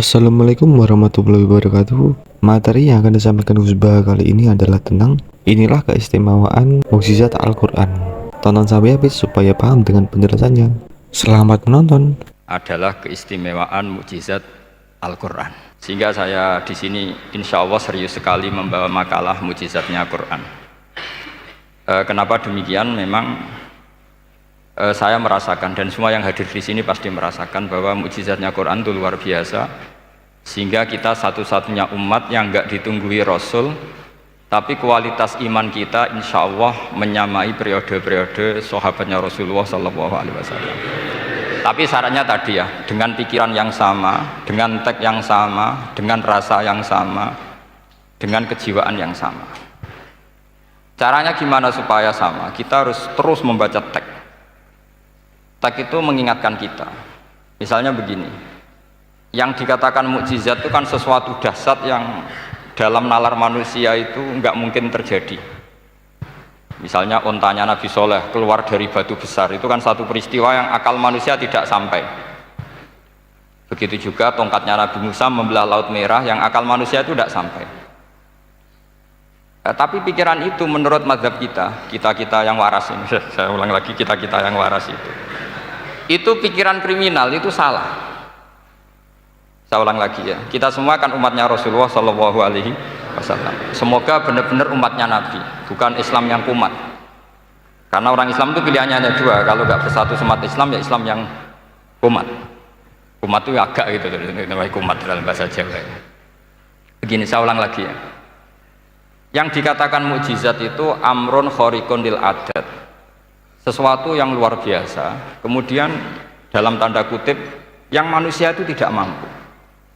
Assalamualaikum warahmatullahi wabarakatuh. Materi yang akan disampaikan khutbah kali ini adalah tentang inilah keistimewaan mukjizat Al-Quran. Tonton sampai habis supaya paham dengan penjelasannya. Selamat menonton. Adalah keistimewaan mukjizat Al-Quran. Sehingga saya di sini insya Allah serius sekali membawa makalah mukjizatnya Quran. Kenapa demikian? Memang saya merasakan dan semua yang hadir di sini pasti merasakan bahwa mukjizatnya Quran itu luar biasa, sehingga kita satu-satunya umat yang enggak ditunggui Rasul, tapi kualitas iman kita insya Allah menyamai periode-periode sahabatnya Rasulullah SAW. Tapi syaratnya tadi ya, dengan pikiran yang sama, dengan teks yang sama, dengan rasa yang sama, dengan kejiwaan yang sama. Caranya gimana supaya sama? Kita harus terus membaca teks. Teks itu mengingatkan kita. Misalnya begini, yang dikatakan mukjizat itu kan sesuatu dahsyat yang dalam nalar manusia itu nggak mungkin terjadi. Misalnya ontanya Nabi Soleh keluar dari batu besar, itu kan satu peristiwa yang akal manusia tidak sampai. Begitu juga tongkatnya Nabi Musa membelah Laut Merah, yang akal manusia itu tidak sampai. Tapi pikiran itu menurut mazhab kita yang waras ini, saya ulang lagi, kita yang waras itu pikiran kriminal, itu salah. Saya ulang lagi ya, kita semua kan umatnya Rasulullah SAW. Semoga benar-benar umatnya Nabi, bukan Islam yang kumat. Karena orang Islam itu pilihannya hanya dua, kalau nggak bersatu umat Islam ya Islam yang kumat. Kumat itu agak gitu, namanya kumat dalam bahasa Jawa. Begini, saya ulang lagi ya. Yang dikatakan mukjizat itu amrun khariqun lil adat, sesuatu yang luar biasa, kemudian dalam tanda kutip yang manusia itu tidak mampu,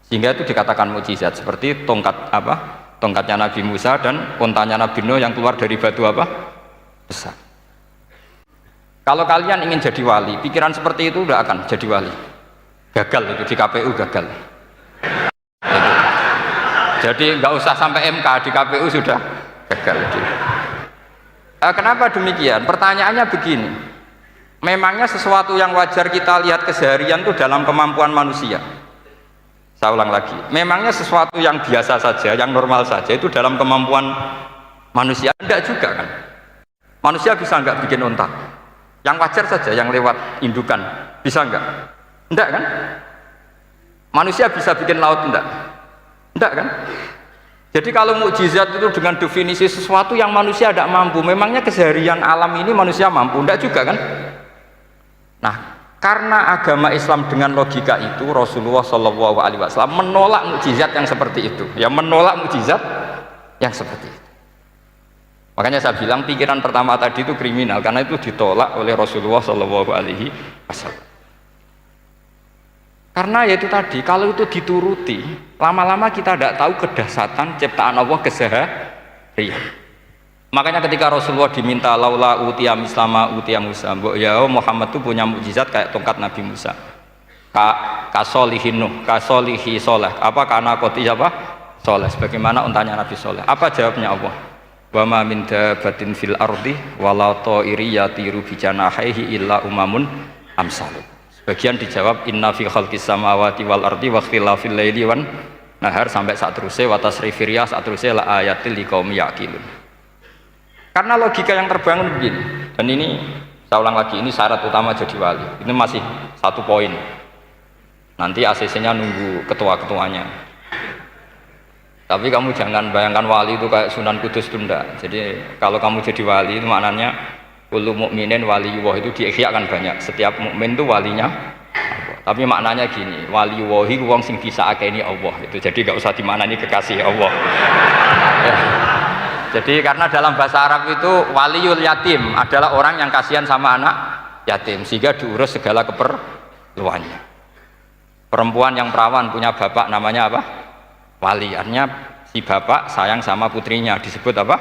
sehingga itu dikatakan mukjizat. Seperti tongkatnya Nabi Musa dan untanya Nabi Nuh yang keluar dari batu besar. Kalau kalian ingin jadi wali, pikiran seperti itu udah akan jadi wali. Gagal itu di KPU, gagal. Jadi nggak usah sampai MK, di KPU sudah gagal. Kenapa demikian? Pertanyaannya begini, memangnya sesuatu yang wajar kita lihat keseharian itu dalam kemampuan manusia? Saya ulang lagi, memangnya sesuatu yang biasa saja, yang normal saja itu dalam kemampuan manusia? Enggak juga kan? Manusia bisa enggak bikin unta? Yang wajar saja, yang lewat indukan, bisa enggak? Enggak kan? Manusia bisa bikin laut enggak? Enggak kan? Jadi kalau mukjizat itu dengan definisi sesuatu yang manusia tidak mampu, memangnya keseharian alam ini manusia mampu? Enggak juga kan? Nah, karena agama Islam dengan logika itu, Rasulullah SAW menolak mukjizat yang seperti itu. Ya, menolak mukjizat yang seperti itu. Makanya saya bilang pikiran pertama tadi itu kriminal, karena itu ditolak oleh Rasulullah SAW. Karena yaitu tadi, kalau itu dituruti, lama-lama kita tidak tahu kedahsyatan ciptaan Allah keseharian. Makanya ketika Rasulullah diminta laula utiya mislama utiya Musa, ya Muhammad itu punya mukjizat kayak tongkat Nabi Musa, kasolihi Nuh, kasolihi Soleh, karena koti Soleh, sebagaimana untanya Nabi Soleh. Apa jawabnya Allah? Wa ma min dabatin fil ardi wala ta'iri yatiru bi janahihi illa umamun amsalu. Bagian dijawab inna fi khalqis samawati wal ardi wa ikhtilafil laili wan nahar, sampai saat terusnya wa tasrifir riyah, saat terusnya la ayatil liqaumi yaqilun. Karena logika yang terbangun begini, dan ini saya ulang lagi, ini syarat utama jadi wali. Ini masih satu poin. Nanti ACC-nya nunggu ketua-ketuanya. Tapi kamu jangan bayangkan wali itu kayak Sunan Kudus tunda. Jadi kalau kamu jadi wali itu maknanya kullu mukminin waliyullah, itu diikhyakan banyak. Setiap mukmin itu walinya Allah. Tapi maknanya gini, waliyullahi wong sing disakeni Allah. Itu jadi enggak usah dimaknani kekasih Allah. Ya. Jadi karena dalam bahasa Arab itu waliyul yatim adalah orang yang kasihan sama anak yatim, sehingga diurus segala keperluannya. Perempuan yang perawan punya bapak namanya apa? Wali. Artinya si bapak sayang sama putrinya, disebut apa?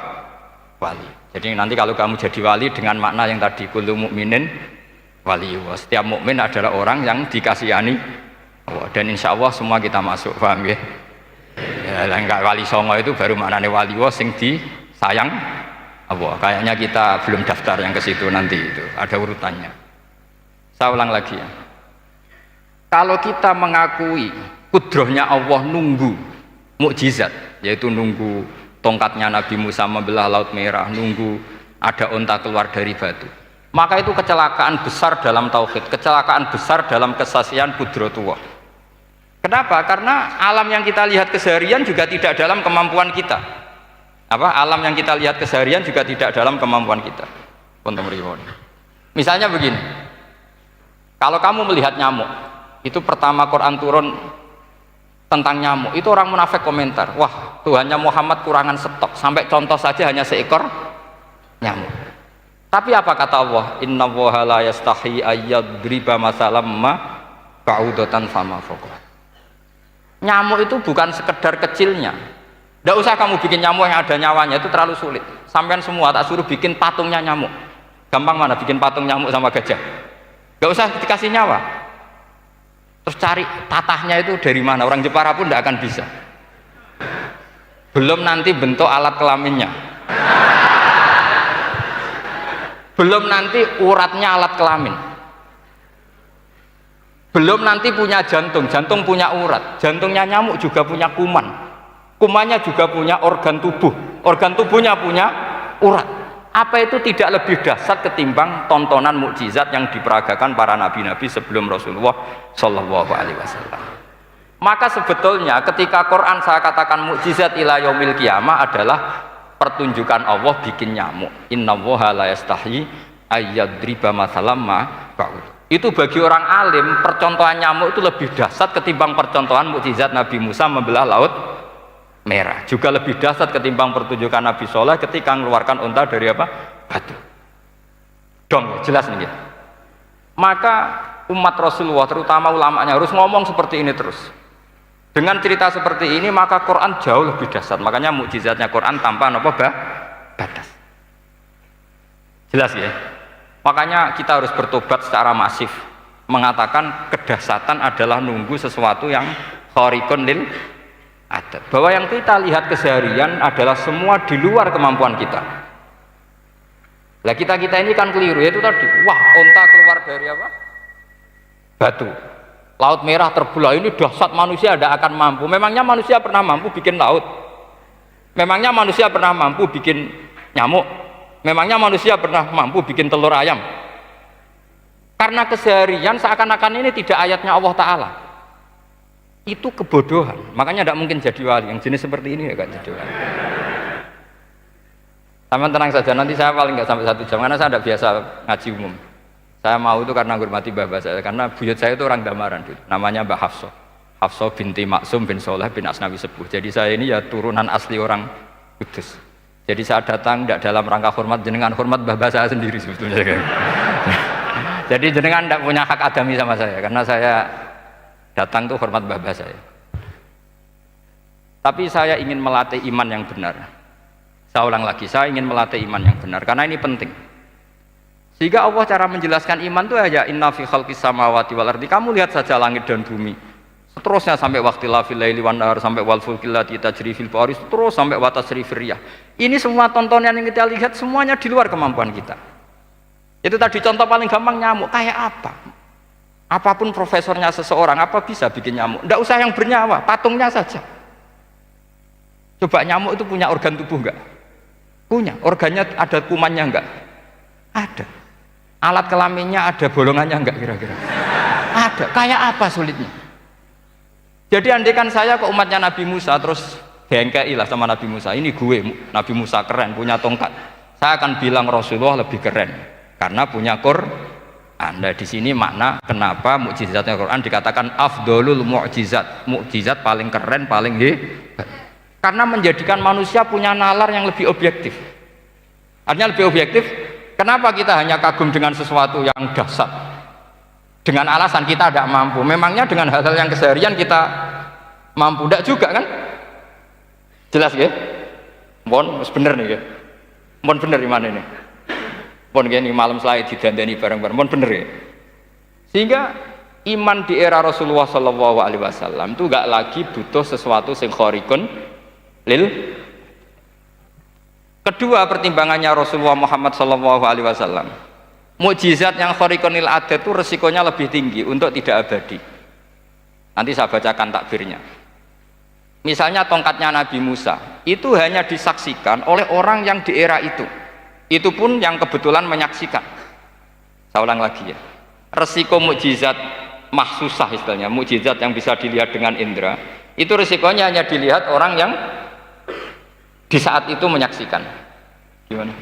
Wali. Jadi nanti kalau kamu jadi wali dengan makna yang tadi kullu mukminin waliyullah, setiap mukmin adalah orang yang dikasihani Allah, dan insya Allah semua kita masuk, paham ya? Ya, enggak wali songo itu baru maknanya waliyullah sing disayang Allah. Kayaknya kita belum daftar yang ke situ, nanti itu ada urutannya. Saya ulang lagi ya, kalau kita mengakui kudrohnya Allah nunggu mukjizat, yaitu nunggu tongkatnya Nabi Musa membelah Laut Merah, nunggu ada unta keluar dari batu. Maka itu kecelakaan besar dalam tauhid, kecelakaan besar dalam kesaksian kudratullah. Kenapa? Karena alam yang kita lihat keseharian juga tidak dalam kemampuan kita. Alam yang kita lihat keseharian juga tidak dalam kemampuan kita. Misalnya begini, kalau kamu melihat nyamuk, itu pertama Quran turun tentang nyamuk, itu orang munafik komentar, wah Tuhannya Muhammad kurangan stok, sampai contoh saja hanya seekor nyamuk. Tapi apa kata Allah? Innallaha la yastahi ayyadriba masalam ma ba'udatan fama fawqa. Nyamuk itu bukan sekedar kecilnya. Tidak usah kamu bikin nyamuk yang ada nyawanya, itu terlalu sulit. Sampean semua tak suruh bikin patungnya nyamuk. Gampang mana bikin patung nyamuk sama gajah? Tidak usah dikasih nyawa. Terus cari tatahnya itu dari mana, orang Jepara pun tidak akan bisa. Belum nanti bentuk alat kelaminnya, belum nanti uratnya alat kelamin, belum nanti punya jantung, jantung punya urat, jantungnya nyamuk juga punya kuman, kumannya juga punya organ tubuh, organ tubuhnya punya urat. Apa itu tidak lebih dahsyat ketimbang tontonan mukjizat yang diperagakan para nabi-nabi sebelum Rasulullah Shallallahu Alaihi Wasallam? Maka sebetulnya ketika Quran saya katakan mukjizat ila yaumil qiyamah adalah pertunjukan Allah bikin nyamuk. Innallaha la yastahi ayyadriba mathalam ma ba'ud. Itu bagi orang alim percontohan nyamuk itu lebih dahsyat ketimbang percontohan mukjizat Nabi Musa membelah Laut Merah, juga lebih dahsyat ketimbang pertunjukan Nabi Soleh ketika mengeluarkan unta dari apa? Batu. Dong, jelas nih ya. Maka umat Rasulullah terutama ulamanya harus ngomong seperti ini terus. Dengan cerita seperti ini maka Quran jauh lebih dahsyat. Makanya mukjizatnya Quran tanpa apa batas. Jelas ya. Makanya kita harus bertobat secara masif, mengatakan kedahsyatan adalah nunggu sesuatu yang khariqun lil adat, bahwa yang kita lihat keseharian adalah semua di luar kemampuan kita. Lah kita ini kan keliru, yaitu tadi, wah unta keluar dari apa? Batu. Laut Merah terbelah, ini dahsyat, manusia tidak akan mampu. Memangnya manusia pernah mampu bikin laut? Memangnya manusia pernah mampu bikin nyamuk? Memangnya manusia pernah mampu bikin telur ayam? Karena keseharian seakan-akan ini tidak ayatnya Allah Ta'ala. Itu kebodohan, makanya tidak mungkin jadi wali. Yang jenis seperti ini ya gak jadi wali. Sama tenang saja, nanti saya paling nggak sampai 1 jam karena saya tidak biasa ngaji umum. Saya mau itu karena menghormati mbah saya, karena buyut saya itu orang Damaran, namanya Mbah Hafsah. Hafsah binti Maksum bin Soleh bin Asnawi Sepuh. Jadi saya ini ya turunan asli orang Kudus. Jadi saya datang tidak dalam rangka hormat jenengan, hormat mbah saya sendiri sebetulnya. Jadi jenengan tidak punya hak adami sama saya, karena saya datang tuh hormat mbah saya. Tapi saya ingin melatih iman yang benar. Saya ulang lagi, saya ingin melatih iman yang benar karena ini penting. Sehingga Allah cara menjelaskan iman itu aja inna fi khalqis samawati wal ardi. Kamu lihat saja langit dan bumi. Seterusnya sampai waqtilal fil laili wan nahar, sampai wal fulkil lati tajri fil bahri, terus sampai wa tasrifir riyah. Ini semua tontonan yang kita lihat semuanya di luar kemampuan kita. Itu tadi contoh paling gampang, nyamuk kayak apa? Apapun profesornya seseorang, apa bisa bikin nyamuk? Tidak usah yang bernyawa, patungnya saja. Coba nyamuk itu punya organ tubuh enggak? Punya. Organnya ada kumannya enggak? Ada. Alat kelaminnya ada bolongannya enggak kira-kira? Ada. Kayak apa sulitnya? Jadi andaikan saya ke umatnya Nabi Musa terus bengkei lah sama Nabi Musa, ini gue Nabi Musa keren, punya tongkat. Saya akan bilang Rasulullah lebih keren karena punya Anda di sini makna kenapa mukjizatnya Quran dikatakan afdolul mukjizat, mukjizat paling keren, paling hebat. Karena menjadikan manusia punya nalar yang lebih objektif. Artinya lebih objektif. Kenapa kita hanya kagum dengan sesuatu yang dahsyat? Dengan alasan kita tidak mampu. Memangnya dengan hal-hal yang keseharian kita mampu? Tidak juga kan? Jelas ya? Mohon bener nih ya. Mohon bener di mana ini? Pun gini malam selai didandani bareng-bareng, pun bener ya. Sehingga iman di era Rasulullah Shallallahu Alaihi Wasallam itu gak lagi butuh sesuatu yang khariqun lil. Kedua pertimbangannya Rasulullah Muhammad Shallallahu Alaihi Wasallam, mukjizat yang khariqun lil adat itu resikonya lebih tinggi untuk tidak abadi. Nanti saya bacakan takbirnya. Misalnya tongkatnya Nabi Musa, itu hanya disaksikan oleh orang yang di era itu. Itu pun yang kebetulan menyaksikan. Saya ulang lagi ya. Resiko mukjizat mahsusah istilahnya, mukjizat yang bisa dilihat dengan indera, itu resikonya hanya dilihat orang yang di saat itu menyaksikan. Gimana?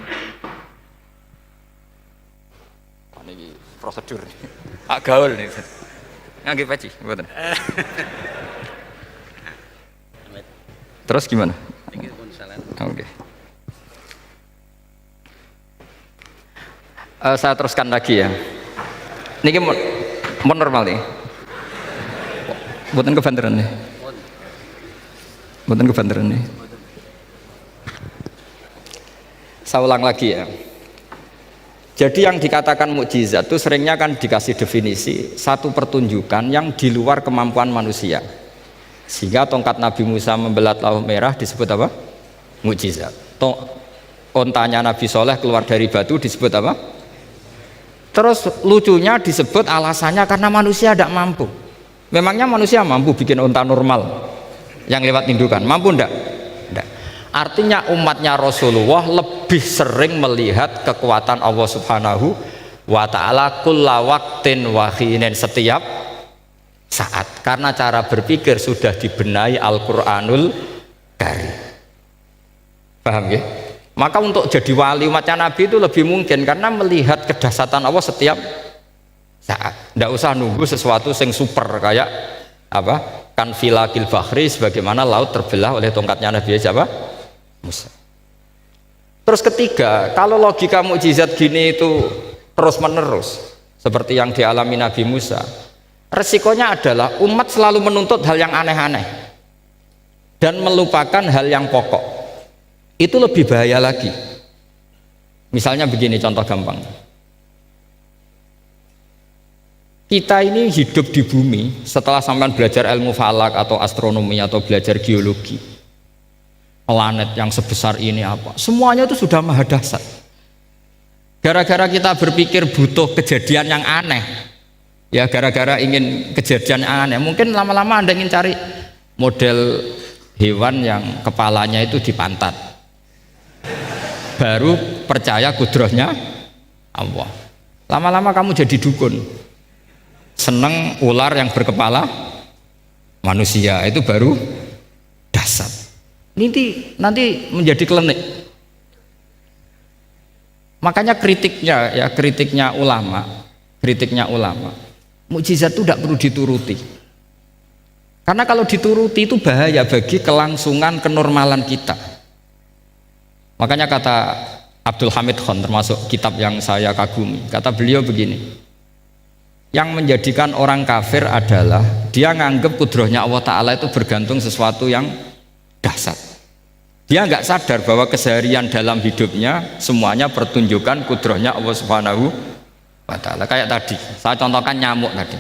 Ini prosedur. Gaul nih. Nggih peci, mboten. Terus gimana? Oke. Saya teruskan lagi ya. Niki mon normal nih. Mboten kebanteran nih. Mboten kebanteran nih. Saya ulang lagi ya. Jadi yang dikatakan mukjizat itu seringnya kan dikasih definisi satu pertunjukan yang di luar kemampuan manusia. Sehingga tongkat Nabi Musa membelah laut merah disebut apa? Mukjizat. Ontanya Nabi Soleh keluar dari batu disebut apa? Terus lucunya disebut alasannya karena manusia tidak mampu. Memangnya manusia mampu bikin onta normal yang lewat indukan? Mampu enggak? Enggak. Artinya umatnya Rasulullah lebih sering melihat kekuatan Allah Subhanahu wa ta'ala kulla waqtin wa hinin, setiap saat, karena cara berpikir sudah dibenahi Al-Qur'anul Karim. Paham ya? Maka untuk jadi wali umatnya Nabi itu lebih mungkin karena melihat kedahsyatan Allah setiap saat. Tidak usah nunggu sesuatu yang super kayak apa? Kan filakil bahri, sebagaimana laut terbelah oleh tongkatnya Nabi siapa? Musa. Terus ketiga, kalau logika mukjizat gini itu terus menerus seperti yang dialami Nabi Musa, resikonya adalah umat selalu menuntut hal yang aneh-aneh dan melupakan hal yang pokok. Itu lebih bahaya lagi. Misalnya begini contoh gampang. Kita ini hidup di bumi setelah sampai belajar ilmu falak atau astronomi atau belajar geologi. Planet yang sebesar ini apa? Semuanya itu sudah maha dahsyat. Gara-gara kita berpikir butuh kejadian yang aneh. Ya gara-gara ingin kejadian yang aneh. Mungkin lama-lama Anda ingin cari model hewan yang kepalanya itu dipantat. Baru percaya kudrahnya Allah. Lama-lama kamu jadi dukun, seneng ular yang berkepala manusia, itu baru dahsyat. Nanti menjadi klinik. Makanya kritiknya ulama, mukjizat itu tidak perlu dituruti. Karena kalau dituruti itu bahaya bagi kelangsungan kenormalan kita. Makanya kata Abdul Hamid Khan, termasuk kitab yang saya kagumi, kata beliau begini, yang menjadikan orang kafir adalah dia nganggep kudrahnya Allah Ta'ala itu bergantung sesuatu yang dahsyat. Dia nggak sadar bahwa keseharian dalam hidupnya semuanya pertunjukan kudrahnya Allah Subhanahu wa Ta'ala. Kayak tadi saya contohkan nyamuk tadi,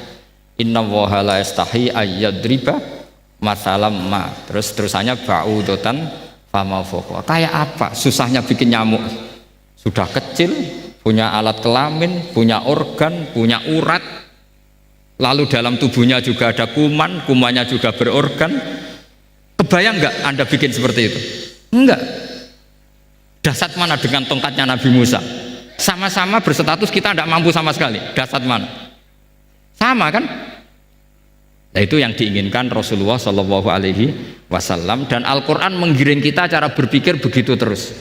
inna woha la yastahi ayyadriba masalam ma, terus terusannya ba'udotan fama foko. Kayak apa susahnya bikin nyamuk? Sudah kecil, punya alat kelamin, punya organ, punya urat, lalu dalam tubuhnya juga ada kuman, kumannya juga berorgan. Kebayang nggak Anda bikin seperti itu? Enggak. Dahsyat mana dengan tongkatnya Nabi Musa? Sama-sama berstatus kita tidak mampu sama sekali. Dahsyat mana? Sama kan? Nah, itu yang diinginkan Rasulullah Shallallahu Alaihi Wasallam, dan Al-Quran menggiring kita cara berpikir begitu terus,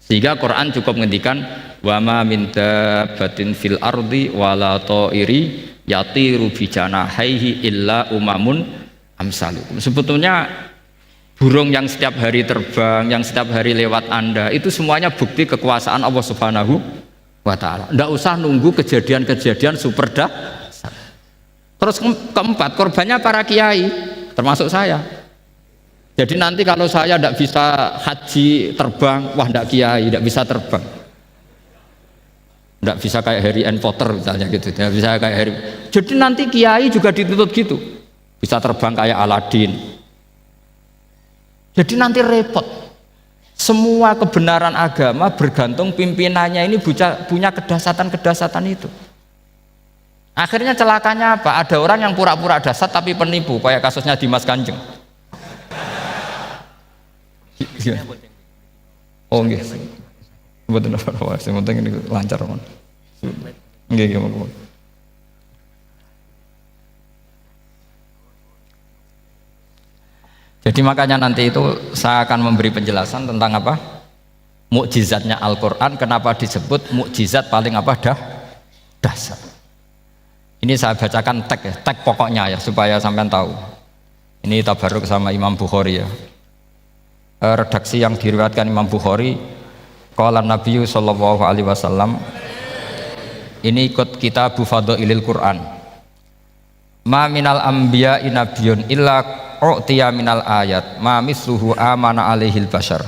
sehingga Quran cukup menghentikan wa ma min dabbatin fil ardi wala ta'iri yatiru bi janahaihi illa umamun amsalukum. Sebetulnya burung yang setiap hari terbang, yang setiap hari lewat Anda, itu semuanya bukti kekuasaan Allah Subhanahu wa Ta'ala. Tidak usah nunggu kejadian-kejadian super dahsyat. Terus keempat, korbannya para kiai, termasuk saya. Jadi nanti kalau saya tidak bisa haji terbang, wah tidak kiai, tidak bisa terbang. Tidak bisa kayak Harry and Potter misalnya gitu, tidak bisa kayak Harry. Jadi nanti kiai juga dituntut gitu, bisa terbang kayak Aladin. Jadi nanti repot. Semua kebenaran agama bergantung pimpinannya ini punya kedahsyatan-kedahsyatan itu. Akhirnya celakanya apa? Ada orang yang pura-pura dasar tapi penipu, kayak kasusnya Dimas Kanjeng. Oh nggih. Mboten apa-apa, sing penting ini lancar mon. Nggih nggih monggo. Jadi makanya nanti itu saya akan memberi penjelasan tentang apa? Mukjizatnya Al-Qur'an, kenapa disebut mukjizat paling apa dasar. Ini saya bacakan tag ya, tag pokoknya ya supaya sampean tahu. Ini tabaruk sama Imam Bukhari ya. Redaksi yang diriwayatkan Imam Bukhari, qala Nabi sallallahu alaihi wasallam, ini ikut kitab Fadhailil Quran. Ma minal anbiya'i nabiyyun illa u'tiya minal ayat ma misluhu amana alaihil bashar.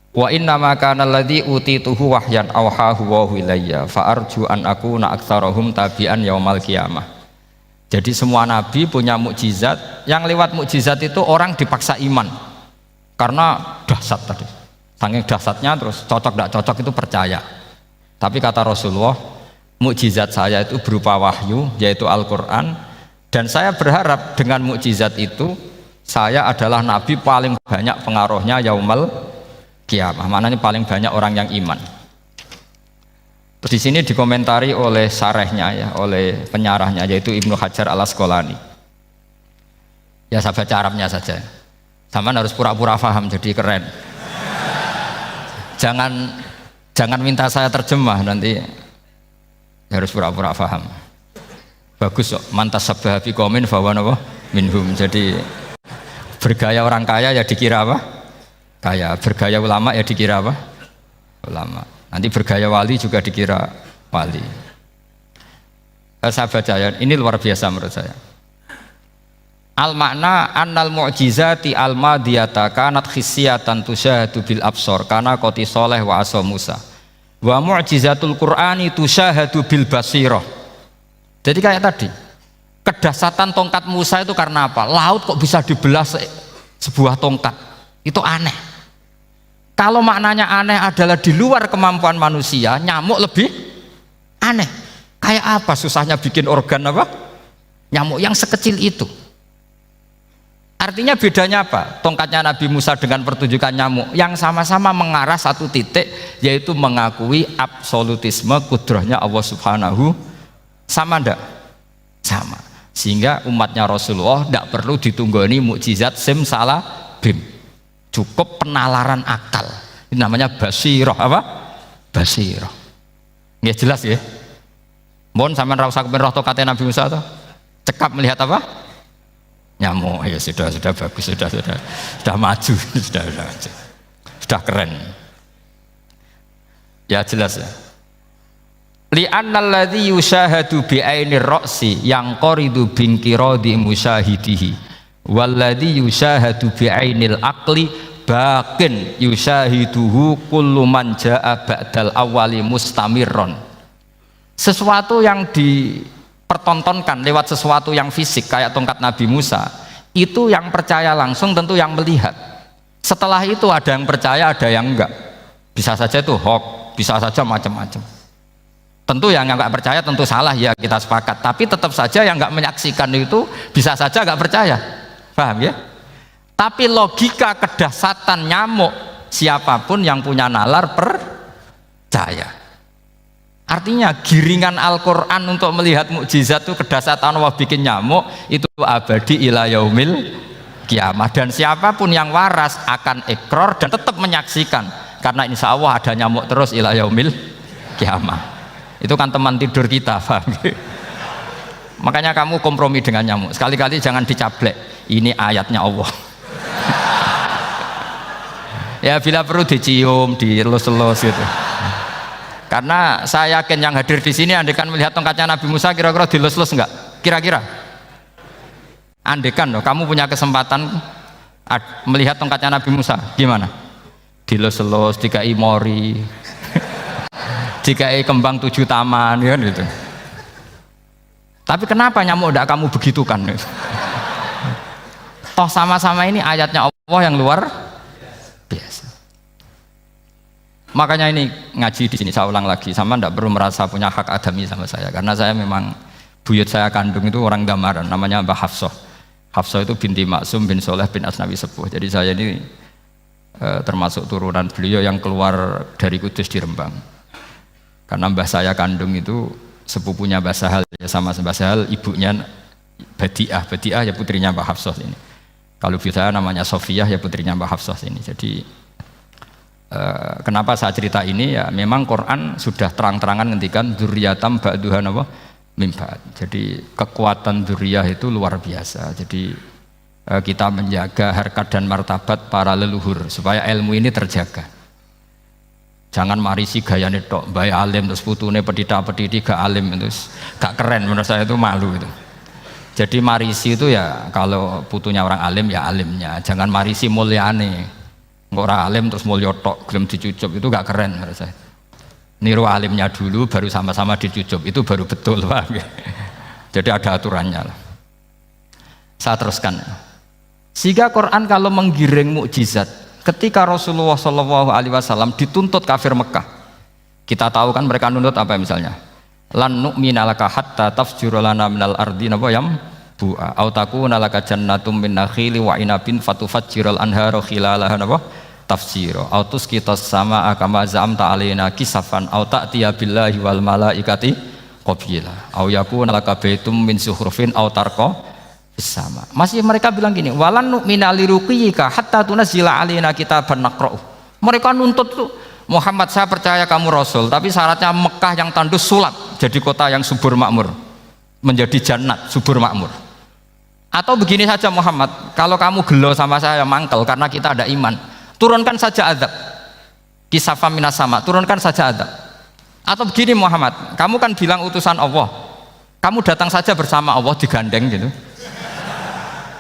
Wa inna ma kana alladhi utituhu wahyan awhahu wa ilayya fa arju an akuna aktsarahum tabi'an yaumal qiyamah. Jadi semua nabi punya mukjizat, yang lewat mukjizat itu orang dipaksa iman karena dahsyat tadi. Saking dahsyatnya terus cocok tidak cocok itu percaya. Tapi kata Rasulullah, mukjizat saya itu berupa wahyu yaitu Al-Qur'an, dan saya berharap dengan mukjizat itu saya adalah nabi paling banyak pengaruhnya yaumal kiamah, maknanya paling banyak orang yang iman. Terus di sini dikomentari oleh syarahnya ya, oleh penyarahnya yaitu Ibnu Hajar Al-Asqalani. Ya saya baca Arabnya saja. Sama harus pura-pura paham jadi keren. Jangan minta saya terjemah nanti harus pura-pura paham. Bagus kok, mantas sabah fi qaumin fa huwa minhum. Jadi bergaya orang kaya ya dikira apa? Kaya, bergaya ulama ya dikira apa? Ulama. Nanti bergaya wali juga dikira wali. Saya baca ya, ini luar biasa menurut saya. Al makna annal mu'jizati al madiyata kanat khissiyatan tusyahadu bil absor kana qoti soleh wa asa Musa. Wa mu'jizatul Qur'ani tusyahadu bil basirah. Jadi kayak tadi, kedahsyatan tongkat Musa itu karena apa? Laut kok bisa dibelah sebuah tongkat? Itu aneh. Kalau maknanya aneh adalah di luar kemampuan manusia, nyamuk lebih aneh. Kayak apa susahnya bikin organ apa? Nyamuk yang sekecil itu. Artinya bedanya apa? Tongkatnya Nabi Musa dengan pertunjukan nyamuk yang sama-sama mengarah satu titik, yaitu mengakui absolutisme kudrahnya Allah Subhanahu. Sama ndak? Sama. Sehingga umatnya Rasulullah tidak perlu ditunggoni mukjizat simsalabim. Cukup penalaran akal. Ini namanya basirah apa? Basirah. Nggih jelas ya. Mohon sampean ra usah kepen roh tokate Nabi Musa to. Cekap melihat apa? Nyamuk. Ya sudah bagus, sudah maju, sudah keren. Ya jelas ya. Li'annal ladzi yusyahadu bi ainir ra'si yang qaridu binqiradi musyahidihi. Walladzi yusyahadu bi'ainil aqli baqin yusyahiduhu kullu man jaa ba'dal awali mustamirron. Sesuatu yang dipertontonkan lewat sesuatu yang fisik kayak tongkat Nabi Musa, itu yang percaya langsung tentu yang melihat. Setelah itu ada yang percaya, ada yang enggak. Bisa saja itu hoax, bisa saja macam-macam. Tentu yang enggak percaya tentu salah ya, kita sepakat. Tapi tetap saja yang enggak menyaksikan itu bisa saja enggak percaya. Paham ya? Tapi logika kedahsyatan nyamuk, siapapun yang punya nalar percaya. Artinya giringan Al-Quran untuk melihat mukjizat itu kedahsyatan Allah bikin nyamuk itu abadi ila yaumil kiamah, dan siapapun yang waras akan ikrar dan tetap menyaksikan, karena insya Allah ada nyamuk terus ila yaumil kiamah. Itu kan teman tidur kita, paham ya? Makanya kamu kompromi dengan nyamuk, sekali-kali jangan dicablek. Ini ayatnya Allah. Ya bila perlu dicium, dielus-elus gitu. Karena saya yakin yang hadir di sini andekan melihat tongkatnya Nabi Musa kira-kira dilus-lus enggak? Kira-kira? Andekan loh, kamu punya kesempatan melihat tongkatnya Nabi Musa, gimana? Dilus-elus, dikai mori, dikai kembang 7 taman, ya gitu. Tapi kenapa nyamuk enggak kamu begitukan? Toh sama-sama ini ayatnya Allah yang luar biasa. Makanya ini ngaji di sini saya ulang lagi, sama ndak perlu merasa punya hak adami sama saya, karena saya memang buyut saya kandung itu orang Damaran, namanya Mbah Hafsah. Hafsah itu binti Maksum bin Soleh bin Asnawi Sepuh. Jadi saya ini termasuk turunan beliau yang keluar dari Kudus di Rembang. Karena mbah saya kandung itu sepupunya Mbah Sahal, ya sama Mbah Sahal, ibunya Badiah. Badiah ya putrinya Mbah Hafsah ini. Kalau buyut saya namanya Sofiyah, ya putrinya Mbah Hafsah ini. Jadi kenapa saya cerita ini, ya memang Quran sudah terang-terangan ngendikan dzurriyatam ba'duha apa mimba. Jadi kekuatan dzurriyah itu luar biasa. Jadi kita menjaga harkat dan martabat para leluhur supaya ilmu ini terjaga. Jangan marisi gayane tok, bae alim terus putune pedita-pediti gak alim terus gak keren, menurut saya itu malu itu. Jadi marisi itu ya kalau putunya orang alim ya alimnya, jangan marisi mulyane. Nggak orang alim terus mulya tok gelem dicucup, itu gak keren menurut saya. Niru alimnya dulu baru sama-sama dicucup, itu baru betul, Pak. Jadi ada aturannya lah. Saya teruskan. Sehingga Quran kalau menggiring mukjizat, ketika Rasulullah SAW dituntut kafir Mekah, kita tahu kan mereka nuntut apa misalnya? Lan nu'mina laka hatta tafjura lana minal ardi nabawayam bu'a au takuna laka jannatum min nakhili wa inabin fatufajjiral anhara khilalaha napa tafsira au tusqitas samaa kama zamta alaina kisafan au ta'tiya billahi wal malaikati qabila au yakuna laka baitum min zuhrufin au tarqa fis sama. Masih mereka bilang gini, walan nu'mina liruqiyika hatta tunzila alaina kitaban naqra'u. Mereka nuntut tuh, Muhammad saya percaya kamu rasul, tapi syaratnya Mekah yang tandus sulap jadi kota yang subur makmur, menjadi jannat subur makmur. Atau begini saja Muhammad, kalau kamu gelo sama saya mangkel karena kita ada iman, turunkan saja azab, kisafam minas sama, turunkan saja azab. Atau begini Muhammad, kamu kan bilang utusan Allah, kamu datang saja bersama Allah, digandeng gitu,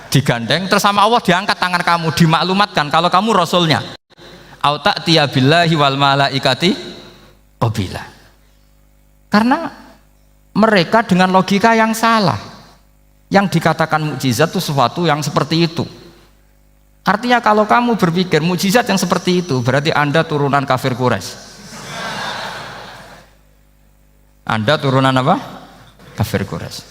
digandeng terus sama Allah diangkat tangan kamu, dimaklumatkan kalau kamu rasulnya. Au ta'tiya billahi wal malaikati qabila. Karena mereka dengan logika yang salah. Yang dikatakan mukjizat itu sesuatu yang seperti itu. Artinya kalau kamu berpikir mukjizat yang seperti itu, berarti Anda turunan kafir Quraisy. Anda turunan apa? Kafir Quraisy.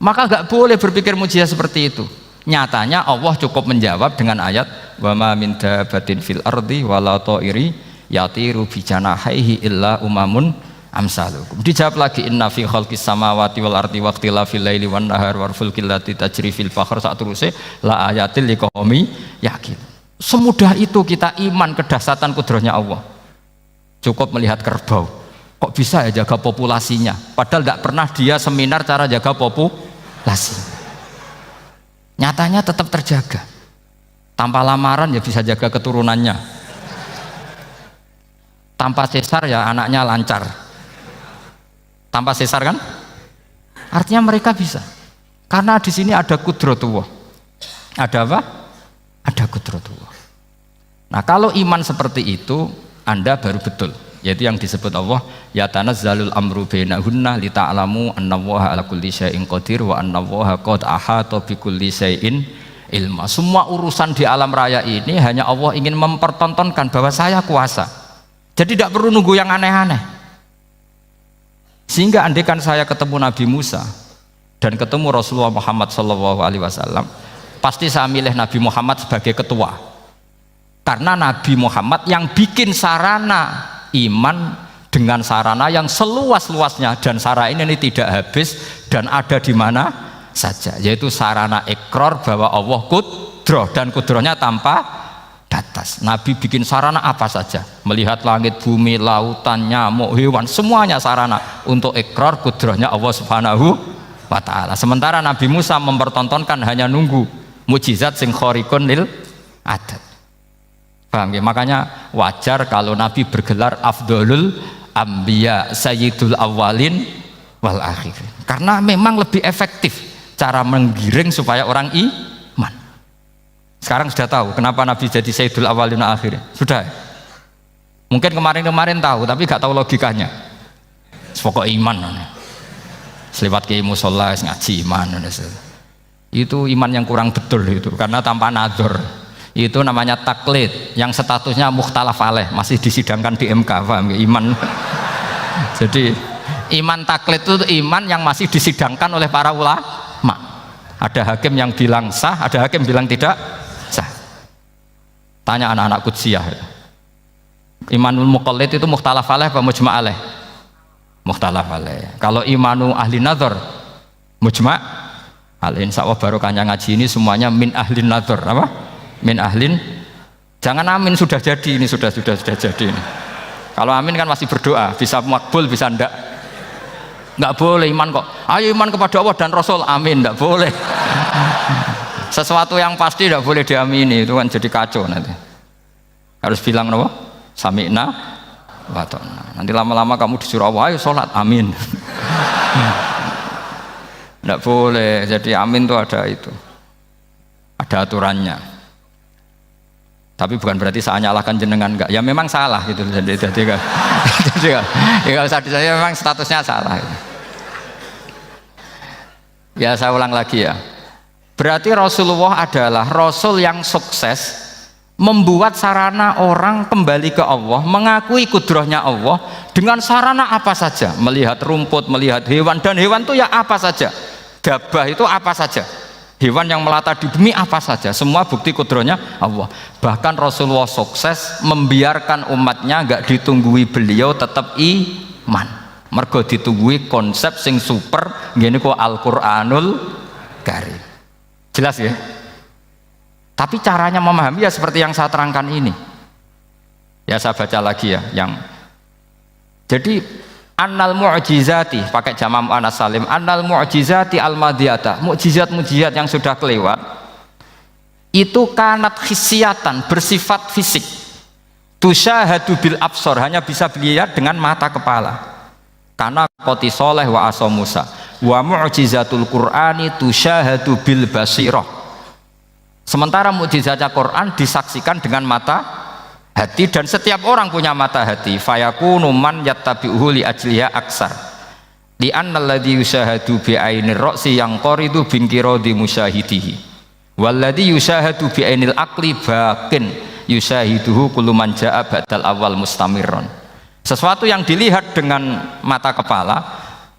Maka gak boleh berpikir mukjizat seperti itu. Nyatanya Allah cukup menjawab dengan ayat wa ma min dabatin fil ardi wala ta'iri yatiru bi janahihi illa umamun amsalukum. Dijawab lagi inna fi khalqis samawati wal ardi wa ikhtilafil laili wan nahar wal fulkil lati tajri fil bahr saat terusé la ayatil liqaumi yaqin. Semudah itu kita iman kedahsyatan kudrahnya Allah. Cukup melihat kerbau, kok bisa ya jaga populasinya, padahal tidak pernah dia seminar cara jaga populasi. Nyatanya tetap terjaga. Tanpa lamaran ya bisa jaga keturunannya. Tanpa sesar ya anaknya lancar. Tanpa sesar kan? Artinya mereka bisa. Karena di sini ada kudratullah. Ada apa? Ada kudratullah. Nah, kalau iman seperti itu, Anda baru betul. Yaitu yang disebut Allah, ya tanazzalul amru bainahunna li ta'lamu annallaha ala kulli syai'in qadir wa annallaha qad ahata bi kulli syai'in ilma. Semua urusan di alam raya ini hanya Allah ingin mempertontonkan bahwa saya kuasa. Jadi tidak perlu nunggu yang aneh-aneh. Sehingga andaikan saya ketemu Nabi Musa dan ketemu Rasulullah Muhammad SAW, pasti saya milih Nabi Muhammad sebagai ketua. Karena Nabi Muhammad yang bikin sarana iman dengan sarana yang seluas-luasnya, dan sarana ini tidak habis dan ada di mana saja, yaitu sarana ikrar bahwa Allah kudroh dan kudrohnya tanpa batas. Nabi bikin sarana apa saja, melihat langit, bumi, lautan, nyamuk, hewan, semuanya sarana untuk ikrar kudrohnya Allah Subhanahu wa ta'ala. Sementara Nabi Musa mempertontonkan hanya nunggu mukjizat sing khariqun lil adat. Paham ya? Makanya wajar kalau Nabi bergelar afdolul anbiya sayyidul awalin wal akhirin, karena memang lebih efektif cara menggiring supaya orang iman. Sekarang sudah tahu kenapa Nabi jadi sayyidul awalin wal akhirin? Sudah? Mungkin kemarin-kemarin tahu tapi gak tahu logikanya. Pokok iman selewat ke musola ngaji iman, itu iman yang kurang betul itu, karena tanpa nadzor. Itu namanya taklid yang statusnya mukhtalaf alaih, masih disidangkan di MK, paham ya? Iman jadi Iman taklid itu iman yang masih disidangkan oleh para ulama. Ada hakim yang bilang sah, ada hakim bilang tidak sah. Tanya anak-anak Qudsiyah. Imanul muqallid itu mukhtalaf alaih apa mujma' alaih? Mukhtalaf alaih. Kalau imanu ahli nadhar mujma' alaih. Insyaallah barokahnya ngaji ini semuanya min ahlin nadhar, apa? Min ahlin. Jangan amin sudah jadi, ini sudah jadi ini. Kalau amin kan masih berdoa, bisa makbul bisa ndak. Nggak boleh iman kok. Ayo iman kepada Allah dan Rasul, amin. Nggak boleh. Sesuatu yang pasti nggak boleh diamini, itu kan jadi kacau nanti. Harus bilang apa? Sami'na wa ta'na. Nanti lama-lama kamu disuruh Allah, ayo sholat, amin. Nggak boleh. Jadi amin itu ada itu. Ada aturannya. Tapi bukan berarti saya nyalahkan jenengan, enggak. Ya memang salah gitu. Jadi kan. Ya usah saya memang statusnya salah. Ya saya ulang lagi ya. Berarti Rasulullah adalah Rasul yang sukses membuat sarana orang kembali ke Allah, mengakui kudrahnya Allah dengan sarana apa saja, melihat rumput, melihat hewan, dan hewan itu ya apa saja. Dabah itu apa saja. Hewan yang melata di bumi apa saja, semua bukti kudrahnya Allah. Bahkan Rasulullah sukses membiarkan umatnya nggak ditunggui beliau tetap iman. Mergo ditunggui konsep sing super ngene kok Al-Qur'anul Karim. Jelas ya? Tapi caranya memahami ya seperti yang saya terangkan ini. Ya saya baca lagi ya yang jadi annal mu'jizati pakai jamak muannas salim, annal mu'jizati al-madiyata, mukjizat-mukjizat yang sudah kelewat itu kanat khisiatan, bersifat fisik, tusyahadu bil absor, hanya bisa dilihat dengan mata kepala, karena qoti soleh wa aso Musa, wa mu'jizatul Qur'ani tusyahadu bil basirah. Sementara mukjizatnya Quran disaksikan dengan mata hati, dan setiap orang punya mata hati. Fayakunu man yattabi'uhu li ajliha aksar li anna alladhi yushahadu bi ainir ra'si yang qaridu bingkirodi musyahidihi walladhi yushahadu bi ainil aqli bakin yushahiduhu kullu man ja'a ba'dal awal mustamirron. Sesuatu yang dilihat dengan mata kepala,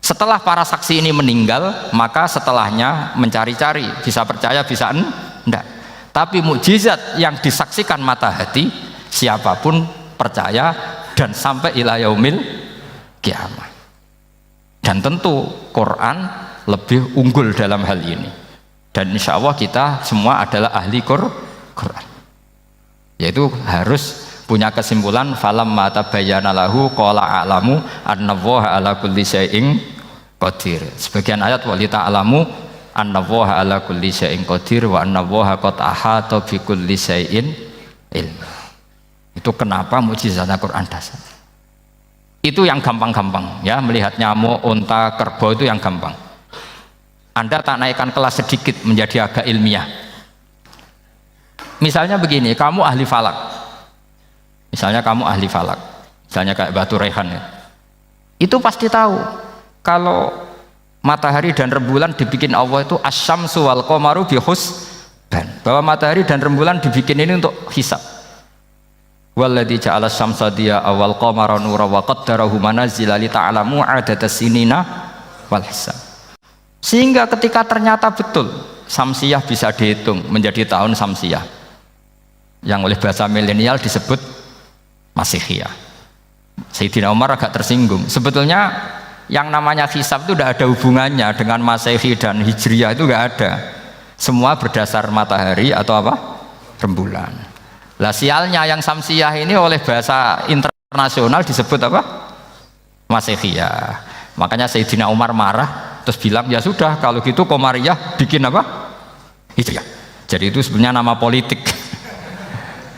setelah para saksi ini meninggal, maka setelahnya mencari-cari, bisa percaya bisa enggak. Tapi mukjizat yang disaksikan mata hati, siapapun percaya dan sampai ila yaumil kiamah. Dan tentu Quran lebih unggul dalam hal ini. Dan insya Allah kita semua adalah ahli Quran. Yaitu harus punya kesimpulan falam mata bayana lahu qala a'lamu annallaha ala kulli syai'in qadir. Sebagian ayat walita alamu annallaha ala kulli syai'in qadir wa annallaha qad ahata bi kulli syai'in ilma. Itu kenapa mukjizatnya Quran dasar. Itu yang gampang-gampang ya, melihat nyamuk, unta, kerbau itu yang gampang. Anda tak naikkan kelas sedikit menjadi agak ilmiah. Misalnya begini, kamu ahli falak. Misalnya kamu ahli falak. Misalnya kayak Batu Rehan ya. Itu pasti tahu kalau matahari dan rembulan dibikin Allah itu asyamsu wal qamaru bi husban. Bahwa matahari dan rembulan dibikin ini untuk hisab. Walladzi ja'ala syamsa diya awal qamara nura wa qaddarahu manazila li ta'lamu 'adada sinina wal hisab. Sehingga ketika ternyata betul samsiyah bisa dihitung menjadi tahun samsiyah yang oleh bahasa milenial disebut masihiyah. Sayyidina Umar agak tersinggung. Sebetulnya yang namanya hisab itu tidak ada hubungannya dengan masehi dan hijriyah, itu enggak ada. Semua berdasar matahari atau apa? Rembulan. Lah sialnya yang samsiyah ini oleh bahasa internasional disebut apa? Masihiyah. Makanya Sayyidina Umar marah terus bilang ya sudah kalau gitu Qamariyah bikin apa? Hijriyah. Jadi itu sebenarnya nama politik.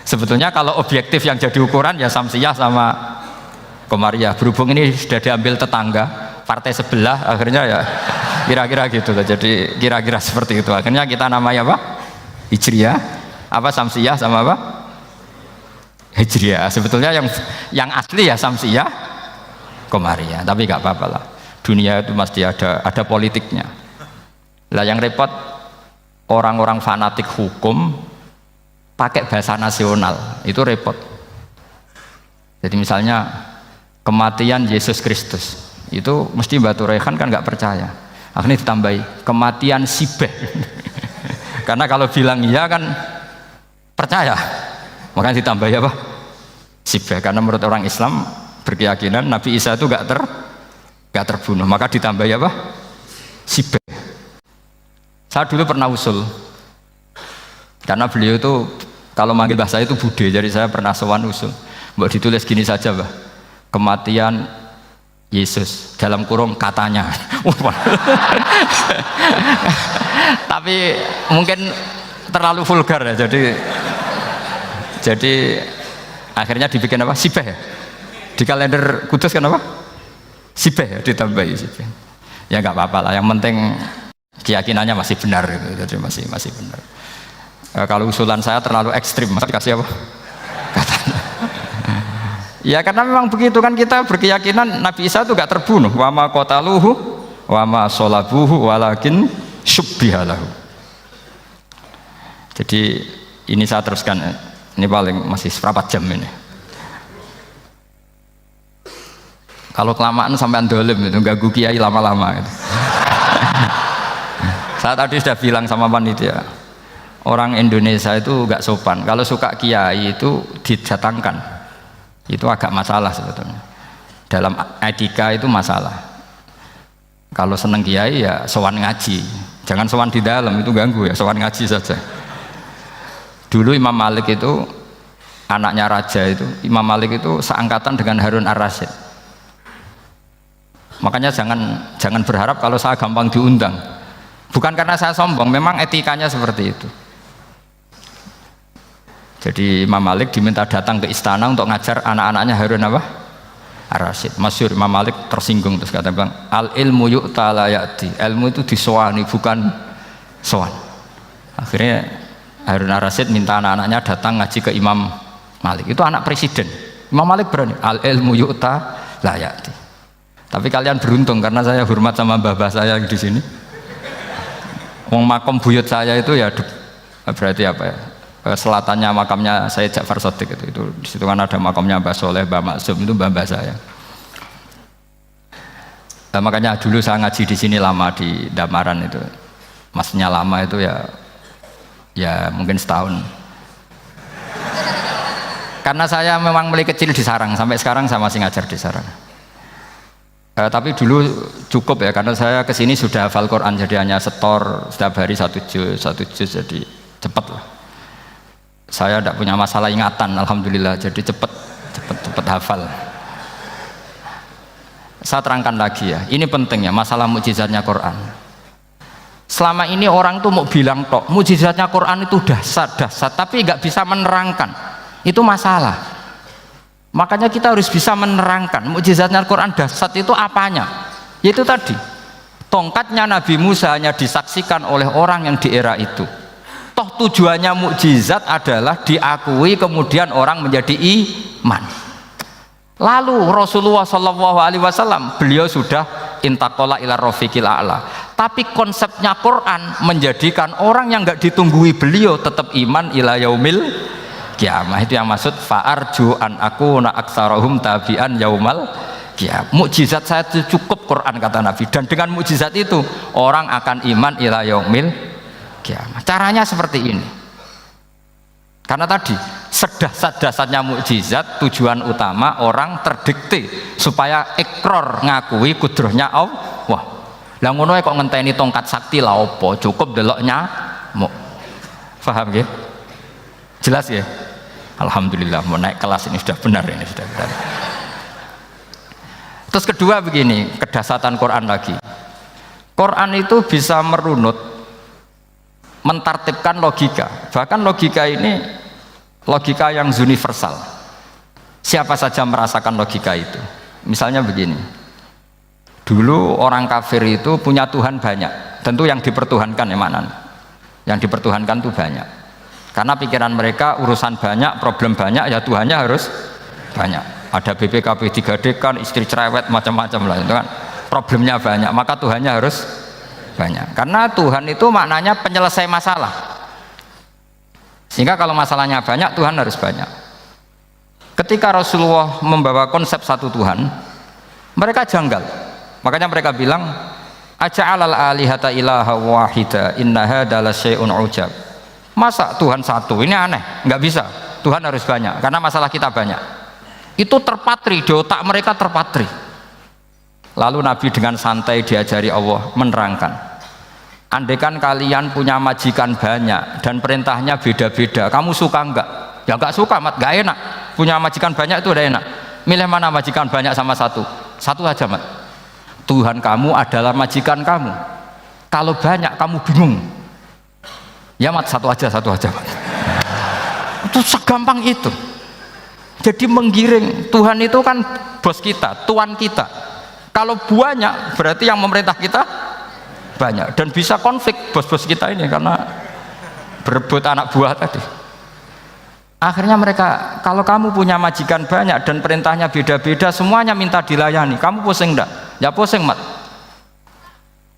Sebetulnya kalau objektif yang jadi ukuran ya samsiyah sama Qamariyah. Berhubung ini sudah diambil tetangga partai sebelah, akhirnya ya kira-kira gitu loh. Jadi kira-kira seperti itu. Akhirnya kita namanya apa? Hijriyah, apa samsiyah sama apa? Hijriyah. Sebetulnya yang asli ya samsiyah, Qamariyah. Tapi nggak apa-apa lah. Dunia itu mesti ada politiknya. Lah yang repot orang-orang fanatik hukum pakai bahasa nasional itu repot. Jadi misalnya kematian Yesus Kristus, Itu mesti Batu Rehan kan nggak percaya. Akhirnya ditambahi kematian Sibeh. Karena kalau bilang iya kan percaya. Makanya ditambahi apa? Sibeh. Karena menurut orang Islam berkeyakinan Nabi Isa itu nggak terbunuh. Maka ditambahi apa? Sibeh. Saya dulu pernah usul. Karena beliau itu kalau manggil bahasa itu bude, jadi saya pernah sowan usul. Mbak ditulis gini saja, Mbak. Kematian Yesus dalam kurung katanya. Tapi mungkin terlalu vulgar ya, jadi akhirnya dibikin apa? Sibeh ya. Di kalender Kudus kan apa? Sibeh ya, ditambahi Sibeh. Ya nggak apa-apa lah, yang penting keyakinannya masih benar gitu. Jadi masih benar. Kalau usulan saya terlalu ekstrim, masa dikasih apa? Katanya. Ya karena memang begitu kan, kita berkeyakinan Nabi Isa itu gak terbunuh. Wa ma qataluhu wa ma sholabuhu walakin syubbihalahu. Jadi ini saya teruskan, ini paling masih seberapa jam ini. Kalau kelamaan sampai dolim itu ganggu kiai lama-lama gitu. Saya tadi sudah bilang sama panitia, orang Indonesia itu gak sopan. Kalau suka kiai itu didatangkan. Itu agak masalah sebetulnya. Dalam etika itu masalah. Kalau seneng kiai ya sowan ngaji. Jangan sowan di dalam, itu ganggu ya, sowan ngaji saja. Dulu Imam Malik itu anaknya raja itu, Imam Malik itu seangkatan dengan Harun Ar-Rasyid. Makanya jangan berharap kalau saya gampang diundang. Bukan karena saya sombong, memang etikanya seperti itu. Jadi Imam Malik diminta datang ke istana untuk ngajar anak-anaknya Harun apa? Ar-Rasyid. Masyhur Imam Malik tersinggung terus kata bang, al ilmu yu'ta la ya'ti. Ilmu itu disowani bukan sowan. Akhirnya Harun Ar-Rasyid minta anak-anaknya datang ngaji ke Imam Malik. Itu anak presiden. Imam Malik berani, al ilmu yu'ta la ya'ti. Tapi kalian beruntung karena saya hormat sama mbah-mbah saya di sini. Wong makom buyut saya itu ya berarti apa ya? Selatannya makamnya Sayyid Ja'far Shadiq itu di situ kan ada makamnya Mbah Soleh, Mbah Maksum, itu mbah saya. Makanya dulu saya ngaji di sini lama di Damaran itu, maksudnya lama itu ya mungkin setahun. Karena saya memang mulai kecil di Sarang, sampai sekarang saya masih ngajar di Sarang. Tapi dulu cukup ya, karena saya kesini sudah hafal Quran, jadi hanya setor setiap hari satu juz, jadi cepat lah. Saya tidak punya masalah ingatan, alhamdulillah, jadi cepat hafal. Saya terangkan lagi ya, ini penting ya, masalah mukjizatnya Quran. Selama ini orang tuh mau bilang tok, mukjizatnya Quran itu dahsyat, tapi nggak bisa menerangkan, itu masalah. Makanya kita harus bisa menerangkan mukjizatnya Quran dahsyat itu apanya. Yaitu tadi, tongkatnya Nabi Musa hanya disaksikan oleh orang yang di era itu. Toh tujuannya mukjizat adalah diakui kemudian orang menjadi iman. Lalu Rasulullah SAW beliau sudah intaqala ila rafiqil a'la. Tapi konsepnya Quran menjadikan orang yang nggak ditunggui beliau tetap iman ila yaumil kiamah. Itu yang maksud fa'arju an akuna aktsarahum tabi'an yaumal kiamah. Mukjizat saya itu cukup Quran kata Nabi, dan dengan mukjizat itu orang akan iman ila yaumil kiamah. Caranya seperti ini. Karena tadi sedahsyat-dahsyatnya mukjizat, tujuan utama orang terdikte supaya ikror ngakui kudrohnya Allah. Lah ngono kok ngenteni tongkat sakti lah opo, cukup deloknya mau. Paham nggih? Jelas ya? Alhamdulillah, mau naik kelas ini sudah benar, ini sudah benar. Terus kedua begini, kedahsyatan Quran lagi. Quran itu bisa merunut, mentartibkan logika. Bahkan logika ini logika yang universal. Siapa saja merasakan logika itu. Misalnya begini, dulu orang kafir itu punya Tuhan banyak. Tentu yang dipertuhankan ya mana? Yang dipertuhankan itu banyak. Karena pikiran mereka urusan banyak, problem banyak, ya Tuhannya harus banyak. Ada BPKB 3D kan, istri cerewet, macam-macam lah, itu kan problemnya banyak, maka Tuhannya harus banyak. Karena Tuhan itu maknanya penyelesai masalah. Sehingga kalau masalahnya banyak, Tuhan harus banyak. Ketika Rasulullah membawa konsep satu Tuhan, mereka janggal. Makanya mereka bilang aja'alal alihata ilaha wahida inna hadza lasyai'un ujab. Masa Tuhan satu? Ini aneh, nggak bisa. Tuhan harus banyak karena masalah kita banyak. Itu terpatri di otak mereka, terpatri. Lalu Nabi dengan santai diajari Allah menerangkan, andaikan kalian punya majikan banyak dan perintahnya beda-beda, kamu suka enggak? Ya enggak suka, mat, enggak enak. Punya majikan banyak itu udah enak. Milih mana majikan banyak sama satu? Satu aja, mat. Tuhan kamu adalah majikan kamu. Kalau banyak kamu bingung. Ya mat, satu aja mat. Itu segampang itu. Jadi menggiring, Tuhan itu kan bos kita, tuan kita. Kalau banyak berarti yang memerintah kita banyak, dan bisa konflik bos-bos kita ini karena berebut anak buah tadi. Akhirnya mereka, kalau kamu punya majikan banyak dan perintahnya beda-beda, semuanya minta dilayani, kamu pusing enggak? Ya pusing, mat.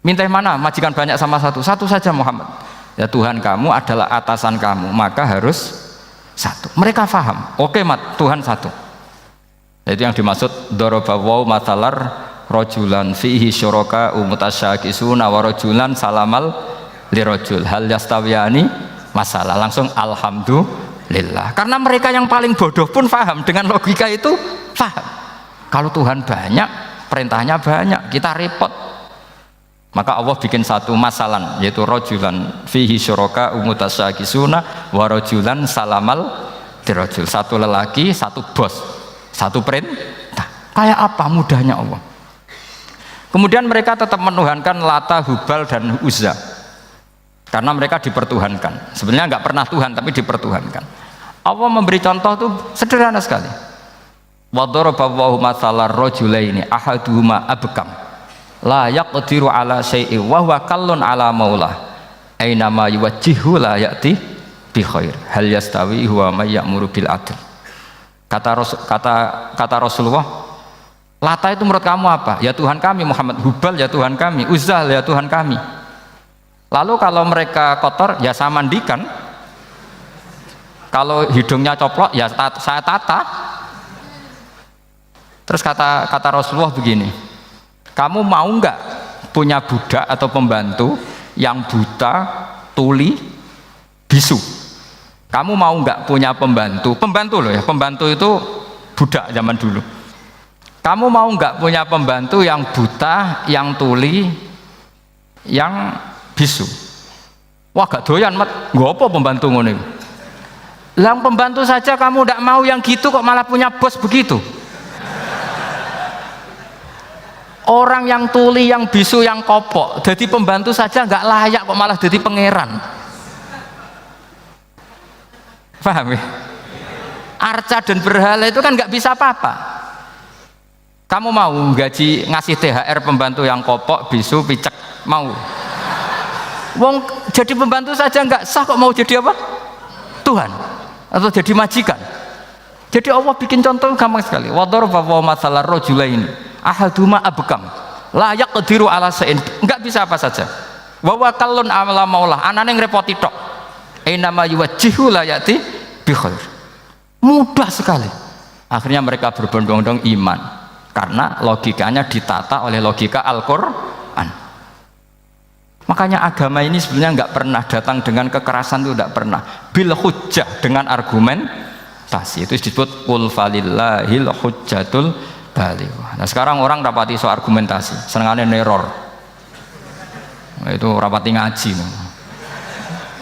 Minta mana? Majikan banyak sama satu? Satu saja, Muhammad. Ya Tuhan kamu adalah atasan kamu, maka harus satu. Mereka paham. Oke, mat, Tuhan satu. Itu yang dimaksud dorobawaw matalar rojulan fihi syuraka umutasyakisuna wa rojulan salamal lirojul hal yastawiyani masalah. Langsung alhamdulillah, karena mereka yang paling bodoh pun paham dengan logika itu, paham kalau Tuhan banyak, perintahnya banyak, kita repot. Maka Allah bikin satu masalan, yaitu rojulan fihi syuraka umutasyakisuna wa rojulan salamal lirojul, satu lelaki, satu bos, satu perintah. Kayak apa mudahnya Allah. Kemudian mereka tetap menuhankan Lata, Hubal, dan Uzza karena mereka dipertuhankan. Sebenarnya nggak pernah Tuhan, tapi dipertuhankan. Allah memberi contoh tuh sederhana sekali. Wa daraballahu mathalar rajulaini ahaduhuma abkam la yaqdiru ala syai'in wa huwa kallun ala maulah aina ma yuwajjihu la ya'ti bi khair hal yastawi huwa may ya'muru bil adl. Kata Rasulullah, Lata itu menurut kamu apa? Ya Tuhan kami. Muhammad, Hubal ya Tuhan kami, Uzzah ya Tuhan kami. Lalu kalau mereka kotor ya saya mandikan, kalau hidungnya coplok ya saya tata. Terus kata Rasulullah begini, kamu mau nggak punya budak atau pembantu yang buta, tuli, bisu? Kamu mau nggak punya pembantu loh ya, pembantu itu budak zaman dulu. Kamu mau nggak punya pembantu yang buta, yang tuli, yang bisu? Wah gak doyan, mat. Nggak apa pembantu ngono. Yang pembantu saja kamu nggak mau yang gitu, kok malah punya bos begitu? Orang yang tuli, yang bisu, yang kopok, jadi pembantu saja nggak layak, kok malah jadi pangeran. Paham ya? Arca dan berhala itu kan nggak bisa apa-apa. Kamu mau gaji ngasih THR pembantu yang kopok, bisu, picek? Mau? Wong jadi pembantu saja nggak sah, kok mau jadi apa? Tuhan atau jadi majikan? Jadi Allah bikin contoh gampang sekali. Wa daraballahu mathalar rajulaini ahaduma abkam la yaqdiru ala syai'in, nggak bisa apa saja. Wa huwa kallun ala maulah, anane ngrepoti tok. Ainama yuwajjihu la ya'ti bi khair. Mudah sekali. Akhirnya mereka berbondong-bondong iman karena logikanya ditata oleh logika Al-Quran. Makanya agama ini sebenarnya nggak pernah datang dengan kekerasan, itu tidak pernah. Bil hujjah, dengan argumentasi. Itu disebut qul falillahil hujjatul balighah. Nah sekarang orang rapati soal argumentasi, senengane neror. Nah, itu rapati ngaji.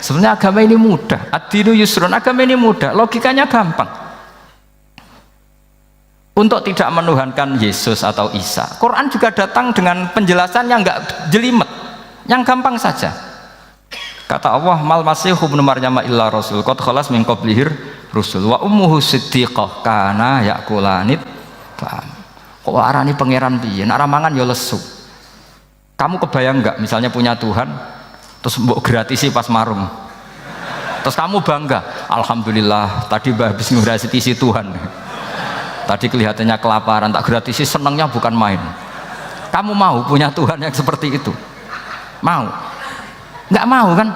Sebenarnya agama ini mudah. Ad-dinu yusrun, agama ini mudah, logikanya gampang. Untuk tidak menuhankan Yesus atau Isa, Quran juga datang dengan penjelasan yang enggak jelimet, yang gampang saja. Kata Allah, mal masih ibnu maryam illa rasul qad khalas min qablihir rusul wa ummuhu siddiqah kana yakulanit. Kok arani pangeran piye? Nek mangan ya lesu. Kamu kebayang enggak misalnya punya Tuhan terus mbok gratisi pas marung, terus kamu bangga, alhamdulillah tadi mbah habis ngratisi Tuhan, tadi kelihatannya kelaparan, tak gratisi, senangnya bukan main. Kamu mau punya Tuhan yang seperti itu? Mau? Nggak mau kan?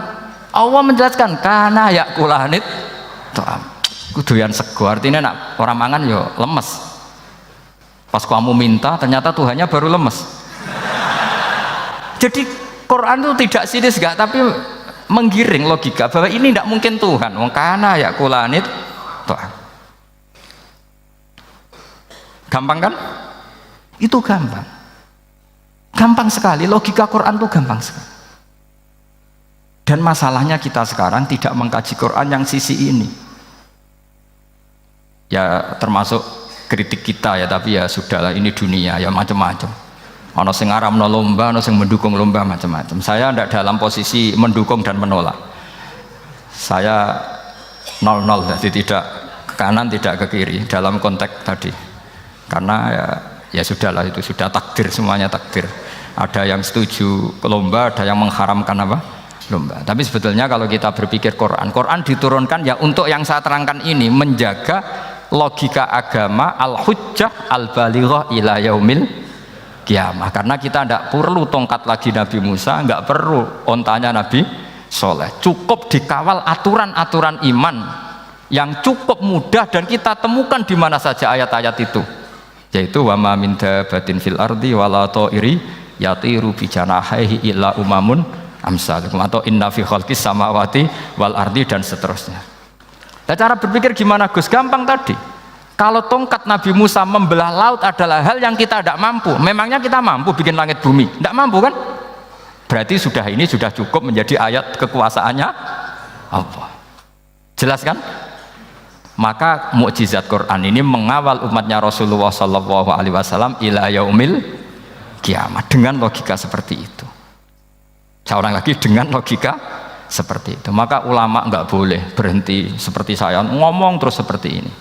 Allah menjelaskan karena yakulanit kuduyan sego, artinya nak orang mangan yo lemes. Pas kamu minta ternyata Tuhannya baru lemes. Jadi Quran itu tidak sinis enggak, tapi menggiring logika bahwa ini tidak mungkin Tuhan. Wong kana ya kulanit Tuhan. Gampang kan? Itu gampang. Gampang sekali, logika Quran itu gampang sekali. Dan masalahnya kita sekarang tidak mengkaji Quran yang sisi ini. Ya termasuk kritik kita ya, tapi ya sudahlah, ini dunia ya macam-macam. Ono sing ngaramno lomba, ono sing mendukung lomba, macam-macam. Saya tidak dalam posisi mendukung dan menolak. Saya 0-0, jadi tidak ke kanan tidak ke kiri dalam konteks tadi. Karena ya sudahlah, itu sudah takdir, semuanya takdir. Ada yang setuju ke lomba, ada yang mengharamkan apa? Lomba. Tapi sebetulnya kalau kita berpikir Quran diturunkan ya untuk yang saya terangkan ini, menjaga logika agama al-hujjah al-balighah ila yaumil kiamah. Karena kita tidak perlu tongkat lagi Nabi Musa, nggak perlu ontanya Nabi Soleh, cukup dikawal aturan-aturan iman yang cukup mudah dan kita temukan di mana saja ayat-ayat itu, yaitu wa ma min dabatin fil ardi wala ta'iri yatiru bi janahihi illa umamun amsalukum, atau inna fi khalqis samawati wal ardi, dan seterusnya. Nah, cara berpikir gimana Gus? Gampang tadi. Kalau tongkat Nabi Musa membelah laut adalah hal yang kita tidak mampu. Memangnya kita mampu bikin langit bumi? Tidak mampu kan? Berarti ini sudah cukup menjadi ayat kekuasaannya Allah. Jelas kan? Maka mukjizat Quran ini mengawal umatnya Rasulullah SAW ila yaumil kiamat dengan logika seperti itu. Seorang lagi dengan logika seperti itu. Maka ulama nggak boleh berhenti seperti saya ngomong terus seperti ini.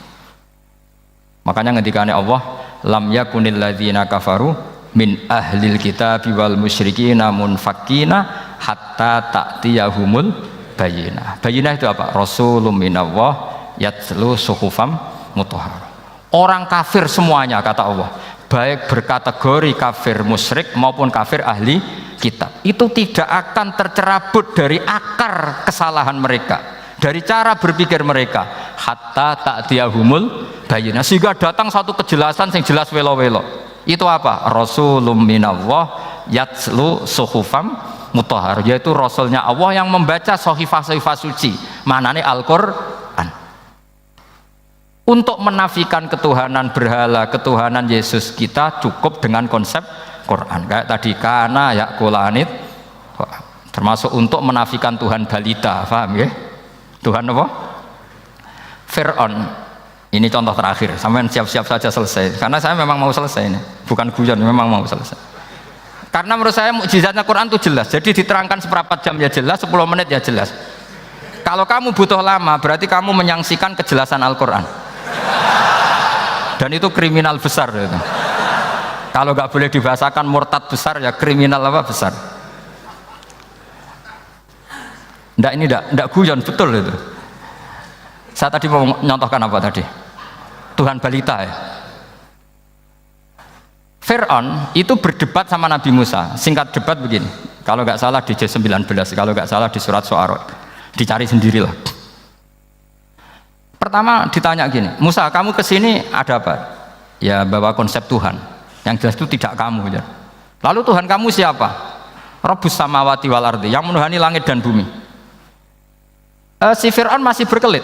Makanya ketika Allah lam yakunil ladzina kafaru min ahlil kitabi wal musyrikina munfakina hatta ta'tiyahumul bayyinah. Bayyinah itu apa? Rasulun minallah yatslu suhufam mutahharah. Orang kafir semuanya, kata Allah, baik berkategori kafir musyrik maupun kafir ahli kitab, itu tidak akan tercerabut dari akar kesalahan mereka, dari cara berpikir mereka, hatta ta'tiyahumul bayyinah, sehingga datang satu kejelasan yang jelas welo-welo. Itu apa? Rasulun minallah yatslu suhufam mutahharah, yaitu rasulnya Allah yang membaca sahifah-sahifah suci, manane Al-Qur'an. Untuk menafikan ketuhanan berhala, ketuhanan Yesus, kita cukup dengan konsep Quran. Kayak tadi kana yakulanit, termasuk untuk menafikan Tuhan balita, paham ya? Tuhan apa? Fir'aun. Ini contoh terakhir, sampai siap-siap saja selesai. Karena saya memang mau selesai ini, bukan guyon, memang mau selesai. Karena menurut saya mukjizatnya Quran itu jelas. Jadi diterangkan seperempat jam ya jelas, 10 menit ya jelas. Kalau kamu butuh lama, berarti kamu menyaksikan kejelasan Al-Quran. Dan itu kriminal besar itu. Kalau nggak boleh dibahasakan murtad besar, ya kriminal apa besar. Ini enggak guyon, betul itu. Saya tadi mau nyontohkan apa tadi? Tuhan balita ya. Fir'aun itu berdebat sama Nabi Musa. Singkat debat begini, kalau nggak salah di J19, kalau nggak salah di surat Syu'ara, dicari sendirilah. Pertama ditanya gini, Musa, kamu kesini ada apa? Ya bawa konsep Tuhan. Yang jelas itu tidak kamu ya. Lalu Tuhan kamu siapa? Rabbus samawati wal ardi, yang menuhani langit dan bumi. Si Fir'aun masih berkelit.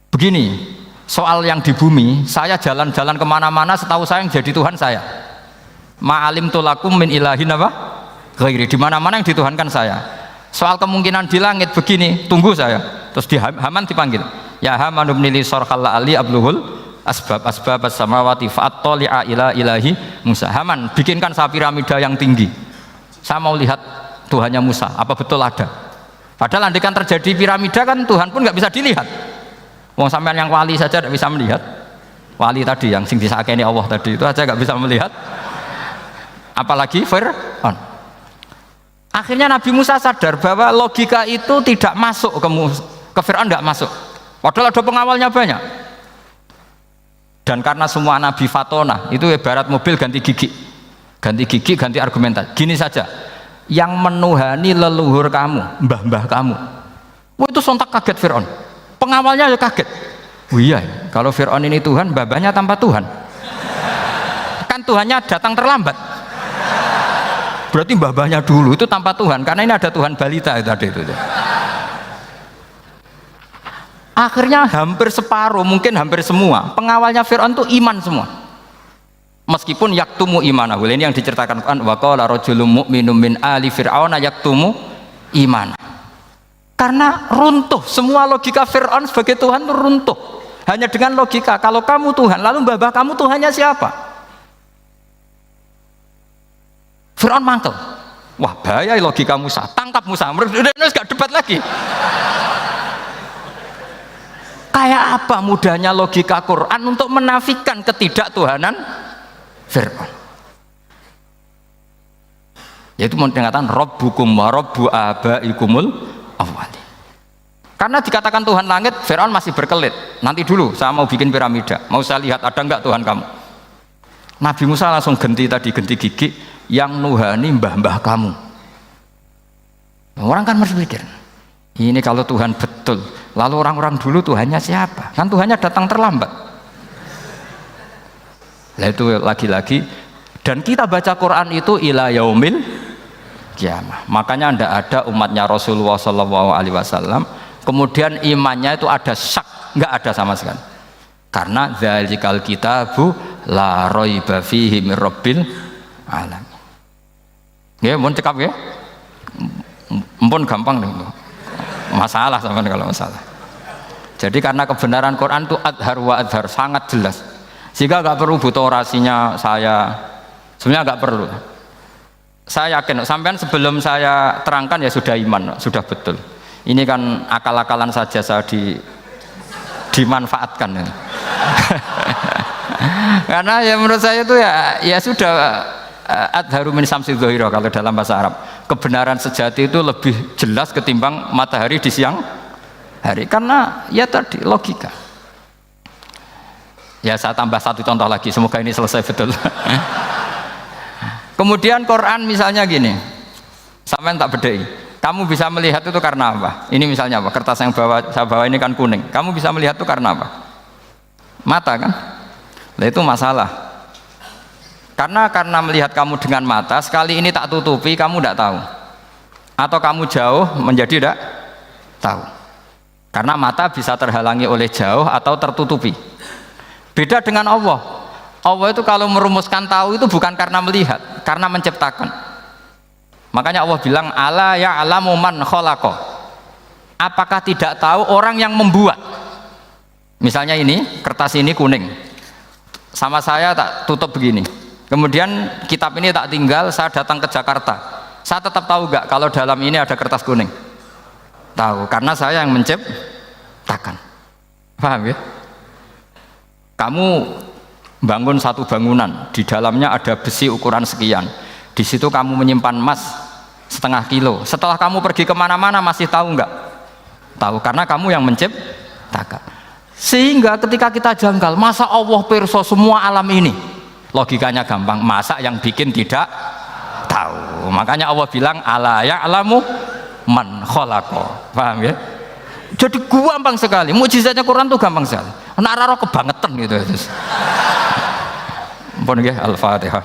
Begini, soal yang di bumi, saya jalan-jalan kemana-mana, setahu saya yang jadi Tuhan saya. Ma'alim tulakum min ilahin apa? Ghairi, di mana-mana yang dituhankan saya. Soal kemungkinan di langit begini, tunggu saya. Terus di Haman dipanggil, ya Haman ibnili sorhal ali abluhul asbab as-samawati fa'attali'a ila ilahi Musa. Haman, bikinkan saya piramida yang tinggi. Saya mau lihat Tuhannya Musa, apa betul ada? Padahal andaikan terjadi piramida kan Tuhan pun nggak bisa dilihat. Wong sampean yang wali saja tidak bisa melihat. Wali tadi yang sing disakeni Allah tadi itu aja nggak bisa melihat. Apalagi Fir'aun. Akhirnya Nabi Musa sadar bahwa logika itu tidak masuk ke Fir'aun, tidak masuk. Padahal ada pengawalnya banyak. Dan karena semua Nabi fatona, itu ibarat mobil ganti gigi. Ganti gigi, ganti argumentasi. Gini saja, yang menuhani leluhur kamu, mbah-mbah kamu. Wah, itu sontak kaget Fir'aun. Pengawalnya ya kaget. Oh iya, kalau Fir'aun ini Tuhan, mbah-mbahnya tanpa Tuhan. Kan Tuhannya datang terlambat. Berarti mbah-mbahnya dulu itu tanpa Tuhan, karena ini ada Tuhan balita itu tadi itu. Akhirnya hampir separuh, mungkin hampir semua pengawalnya Fir'aun itu iman semua. Meskipun yaktumu imanahu, ini yang diceritakan Quran, wa qala rajulun mu'minun min ali fir'auna yaktumu iman. Karena runtuh, semua logika Fir'aun sebagai Tuhan itu runtuh. Hanya dengan logika, kalau kamu Tuhan, lalu mbah kamu Tuhannya siapa? Fir'aun mangkel. Wah bahaya logika Musa, tangkap Musa, udah gak debat lagi. Kayak apa mudahnya logika Quran untuk menafikan ketidaktuhanan Fir'aun. Yaitu mengatakan Rabbukum wa Rabbu abaikumul awwalin. Karena dikatakan Tuhan langit, Fir'aun masih berkelit. Nanti dulu saya mau bikin piramida, mau saya lihat ada enggak Tuhan kamu. Nabi Musa langsung genti gigi yang nuhani mbah-mbah kamu. Orang kan berpikir, ini kalau Tuhan betul, lalu orang-orang dulu Tuhannya siapa? Kan Tuhannya datang terlambat. Nah itu lagi-lagi, dan kita baca Quran itu ila yaumil kiamah. Makanya tidak ada umatnya Rasulullah SAW kemudian imannya itu ada syak, nggak ada sama sekali. Karena dzalikal kitabu la raiba fihi mir rabbil alamin. Ya, mohon cekap ya. Mpun gampang nih. Masalah sama kalau masalah. Jadi karena kebenaran Quran itu adhar wa adhar, sangat jelas. Sehingga nggak perlu butuh orasinya saya. Sebenarnya nggak perlu. Saya yakin, sampean sebelum saya terangkan ya sudah iman, sudah betul. Ini kan akal-akalan saja saya dimanfaatkan. Ya. Karena ya menurut saya itu ya sudah adharu min samsi dhahira kalau dalam bahasa Arab. Kebenaran sejati itu lebih jelas ketimbang matahari di siang hari. Karena ya tadi logika. Ya saya tambah satu contoh lagi, semoga ini selesai betul. Kemudian Quran misalnya gini, sampean tak bedai. Kamu bisa melihat itu karena apa? Ini misalnya apa? Kertas yang saya bawa ini kan kuning. Kamu bisa melihat itu karena apa? Mata kan? Nah itu masalah. Karena melihat kamu dengan mata, sekali ini tak tutupi, kamu tidak tahu. Atau kamu jauh menjadi tidak tahu. Karena mata bisa terhalangi oleh jauh atau tertutupi. Beda dengan Allah. Allah itu kalau merumuskan tahu itu bukan karena melihat, karena menciptakan. Makanya Allah bilang ala ya'lamu man khalaqa. Apakah tidak tahu orang yang membuat? Misalnya ini, kertas ini kuning. Sama saya tak tutup begini. Kemudian kitab ini tak tinggal, saya datang ke Jakarta. Saya tetap tahu enggak kalau dalam ini ada kertas kuning? Tahu, karena saya yang menciptakan. Paham ya? Kamu bangun satu bangunan, di dalamnya ada besi ukuran sekian. Di situ kamu menyimpan emas setengah kilo. Setelah kamu pergi kemana-mana masih tahu enggak? Tahu, karena kamu yang menciptakan. Sehingga ketika kita janggal, masa Allah pirsa semua alam ini? Logikanya gampang, masa yang bikin tidak tahu? Makanya Allah bilang ala ya'lamu man khalaqa. Paham ya? Jadi gampang sekali, mukjizatnya Quran tuh gampang sekali. Nararo kebangetan gitu. Ampun nggih, Al-Fatihah.